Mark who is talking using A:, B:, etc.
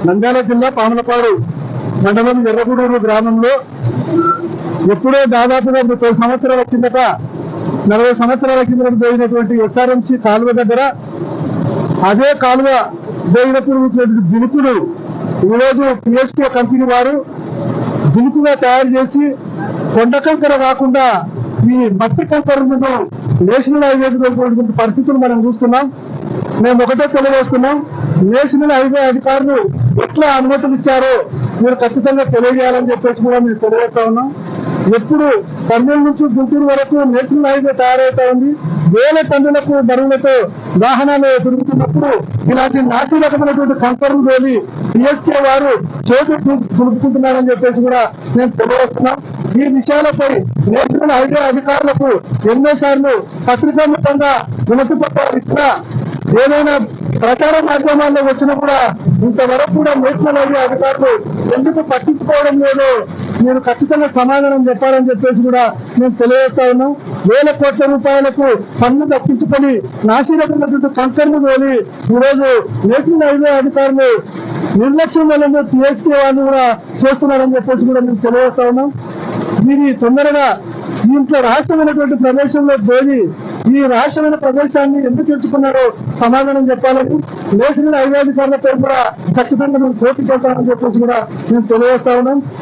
A: నంద్యాల జిల్లా పాములపాడు మండలం ఎర్రగూడూరు గ్రామంలో ఎప్పుడో దాదాపుగా 30 సంవత్సరాల కిందట 40 సంవత్సరాల కిందట పోయినటువంటి ఎస్ఆర్ఎంసీ కాలువ దగ్గర అదే కాలువ పోయినప్పుడు బిలుకులు ఈరోజు పిఎస్కే కంపెనీ వారు బిలుకుగా తయారు చేసి కొండ కంకర కాకుండా ఈ మట్టి కంకరను నేషనల్ హైవే పరిస్థితులు మనం చూస్తున్నాం. మేము ఒకటే తెలియజేస్తున్నాం, నేషనల్ హైవే అధికారులు ఎట్లా అనుమతులు ఇచ్చారో మీరు ఖచ్చితంగా తెలియజేయాలని చెప్పేసి కూడా మేము తెలియజేస్తా ఉన్నాం. ఎప్పుడు కర్నూలు నుంచి గుంటూరు వరకు నేషనల్ హైవే తయారవుతా ఉంది. వేల టన్నులకు బరువులతో వాహనాలు తిరుగుతున్నప్పుడు ఇలాంటి నాసి రకమైనటువంటి కంకర్లు తోలి పిఎస్కే వారు చేతులు దులుపుకుంటున్నారని చెప్పేసి కూడా మేము తెలియజేస్తున్నాం. ఈ విషయాలపై నేషనల్ హైవే అధికారులకు ఎన్నోసార్లు పత్రికాముఖంగా వినతి పత్రాలు ఇచ్చినా ఏదైనా ప్రచార మాధ్యమాల్లో వచ్చినా కూడా ఇంతవరకు కూడా నేషనల్ హైవే అధికారులు ఎందుకు పట్టించుకోవడం లేదో మీరు ఖచ్చితంగా సమాధానం చెప్పాలని చెప్పేసి కూడా మేము తెలియజేస్తా ఉన్నాం. వేల కోట్ల రూపాయలకు పన్ను దక్కించుకొని నాశీరకమైనటువంటి కంకర్ను తోలి ఈరోజు నేషనల్ హైవే అధికారులు నిర్లక్ష్యం వల్ల పిఎస్కే వాళ్ళు కూడా చేస్తున్నారని చెప్పేసి కూడా మేము తెలియజేస్తా ఉన్నాం. ఇది తొందరగా ఇంట్లో రహస్యమైనటువంటి ప్రదేశంలో పోయి ఈ రహస్యమైన ప్రదేశాన్ని ఎందుకు ఎంచుకున్నారో సమాధానం చెప్పాలని నేషనల్ హైవే అధికారులపై కూడా ఖచ్చితంగా మేము కోర్టుకు వెళ్తామని చెప్పేసి కూడా మేము తెలియజేస్తా ఉన్నాం.